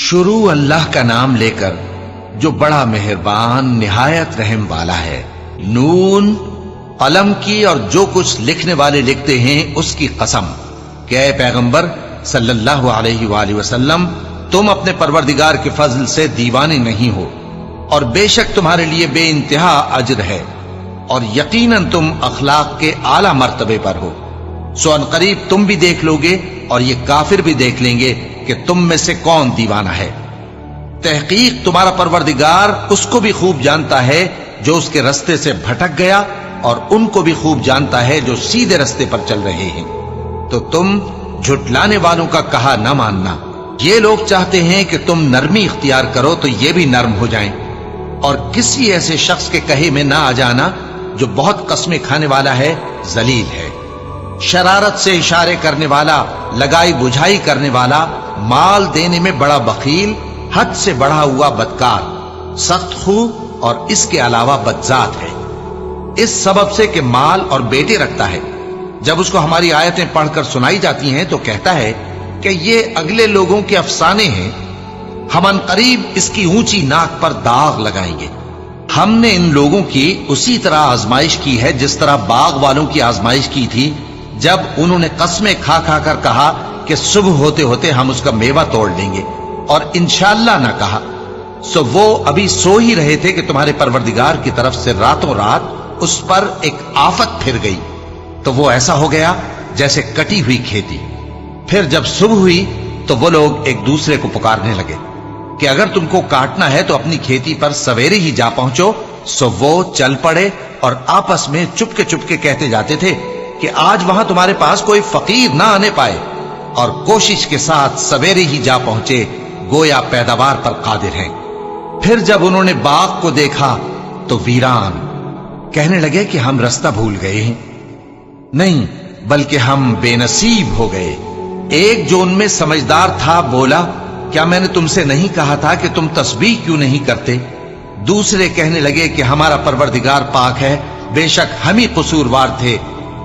शुरू अल्लाह का नाम लेकर जो बड़ा मेहरबान निहायत रहम वाला है। नून, कलम की और जो कुछ लिखने वाले लिखते हैं उसकी कसम कि ऐ पैगंबर सल्लल्लाहु अलैहि वसल्लम, तुम अपने परवरदिगार के फजल से दीवाने नहीं हो और बेशक तुम्हारे लिए बेइंतहा अजर है और यकीनन तुम अखलाक के आला मर्तबे पर हो। सो अनकरीब तुम भी देख लोगे और ये काफिर भी देख लेंगे कि तुम में से कौन दीवाना है। तहकीक तुम्हारा परवरदिगार उसको भी खूब जानता है जो उसके रास्ते से भटक गया और उनको भी खूब जानता है जो सीधे रास्ते पर चल रहे हैं। तो तुम झुटलाने वालों का कहा न मानना। ये लोग चाहते हैं कि तुम नरमी इख्तियार करो तो ये भी नर्म हो जाएं और किसी ऐसे शख्स के कहे में ना आ जाना जो बहुत कस्में खाने वाला है, जलील है, शरारत से इशारे करने वाला, लगाई बुझाई करने वाला, माल देने में बड़ा बखील, हद से बढ़ा हुआ बदकार, सख्त खू और इसके अलावा बदजात है। इस सबब से कि माल और बेटे रखता है, जब उसको हमारी आयतें पढ़कर सुनाई जाती हैं तो कहता है कि ये अगले लोगों के अफसाने हैं, हम अनकरीब इसकी ऊंची नाक पर दाग लगाएंगे। हमने इन लोगों की उसी तरह आजमाइश की है जिस तरह बाग वालों की आजमाइश की थी, जब उन्होंने कस्में खा खा कर कहा कि सुबह होते होते हम उसका मेवा तोड़ लेंगे और इंशाअल्लाह ना कहा। सो वो अभी सो ही रहे थे कि तुम्हारे परवरदिगार की तरफ से रातों रात उस पर एक आफत फिर गई, तो वो ऐसा हो गया जैसे कटी हुई खेती। फिर जब सुबह हुई तो वो लोग एक दूसरे को पुकारने लगे कि अगर तुमको काटना है तो अपनी खेती पर सवेरे ही जा पहुंचो। सो वो चल पड़े और आपस में चुपके चुपके कहते जाते थे कि आज वहां तुम्हारे पास कोई फकीर ना आने पाए, और कोशिश के साथ सवेरे ही जा पहुंचे, गोया पैदावार पर कादिर हैं। फिर जब उन्होंने बाग को देखा तो वीरान, कहने लगे कि हम रास्ता भूल गए हैं। नहीं, बल्कि हम बेनसीब हो गए। एक जो उनमें समझदार था बोला, क्या मैंने तुमसे नहीं कहा था कि तुम तस्बीह क्यों नहीं करते? दूसरे कहने लगे कि हमारा परवरदिगार पाक है, बेशक हम ही कसूरवार थे।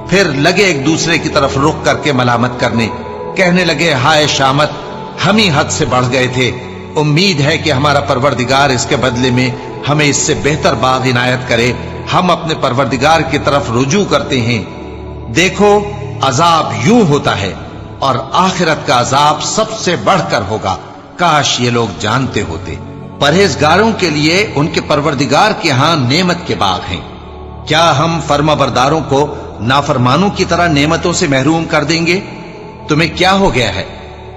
फिर लगे एक दूसरे की तरफ रुख करके मलामत करने, कहने लगे हाय शामत, हम ही हद से बढ़ गए थे। उम्मीद है कि हमारा परवरदिगार इसके बदले में हमें इससे बेहतर बाग इनायत करे। हम अपने परवरदिगार की तरफ रुजू करते हैं। देखो, अजाब यूं होता है और आखिरत का अजाब सबसे बढ़कर होगा। काश ये लोग जानते होते। परहेजगारों के लिए उनके परवरदिगार के यहां नेमत के बाग हैं। क्या हम फर्माबरदारों को नाफरमानों की तरह नेमतों से महरूम कर देंगे? तुम्हें क्या हो गया है?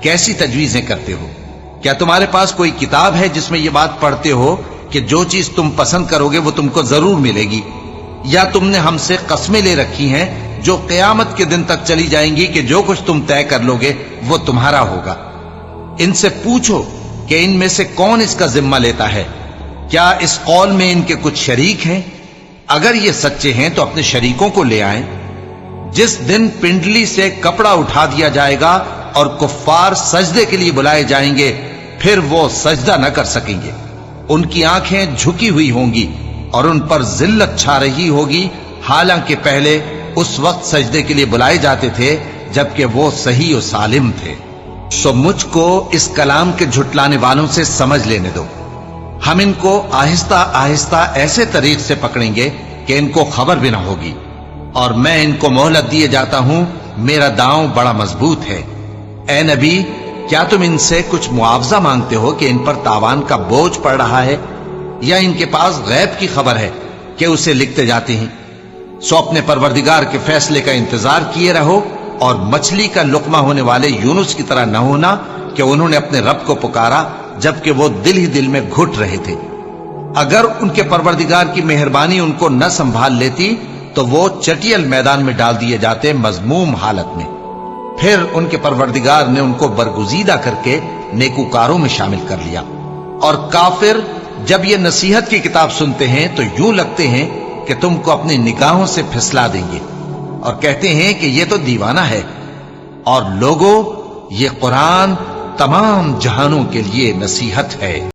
कैसी तजवीजें करते हो? क्या तुम्हारे पास कोई किताब है जिसमें यह बात पढ़ते हो कि जो चीज तुम पसंद करोगे वो तुमको जरूर मिलेगी? या तुमने हमसे कस्में ले रखी हैं जो क़यामत के दिन तक चली जाएंगी कि जो कुछ तुम तय कर लोगे वो तुम्हारा होगा? इनसे पूछो कि इनमें से कौन इसका जिम्मा लेता है। क्या इस कौल में इनके कुछ शरीक हैं? अगर ये सच्चे हैं तो अपने शरीकों को ले आएं। जिस दिन पिंडली से कपड़ा उठा दिया जाएगा और कुफ्फार सजदे के लिए बुलाए जाएंगे, फिर वो सजदा न कर सकेंगे। उनकी आंखें झुकी हुई होंगी और उन पर जिल्लत छा रही होगी, हालांकि पहले उस वक्त सजदे के लिए बुलाए जाते थे जबकि वो सही और सालिम थे। सो मुझको इस कलाम के झुटलाने वालों से समझ लेने दो। हम इनको आहिस्ता आहिस्ता ऐसे तरीक से पकड़ेंगे कि इनको खबर भी ना होगी, और मैं इनको मोहलत दिए जाता हूं। मेरा दांव बड़ा मजबूत है। ए नबी, क्या तुम इनसे कुछ मुआवजा मांगते हो कि इन पर तावान का बोझ पड़ रहा है, या इनके पास गैब की खबर है कि उसे लिखते जाते हैं? सो अपने परवरदिगार के फैसले का इंतजार किए रहो और मछली का लुकमा होने वाले यूनुस की तरह न होना कि उन्होंने अपने रब को पुकारा जबकि वो दिल ही दिल में घुट रहे थे। अगर उनके परवरदिगार की मेहरबानी उनको न संभाल लेती तो वो चटियल मैदान में डाल दिए जाते मजमूम हालत में। फिर उनके परवरदिगार ने उनको बरगुजीदा करके नेकूकारों में शामिल कर लिया। और काफिर जब ये नसीहत की किताब सुनते हैं तो यूं लगते हैं कि तुमको अपनी निगाहों से फिसला देंगे और कहते हैं कि ये तो दीवाना है। और लोगों, ये कुरान तमाम जहानों के लिए नसीहत है।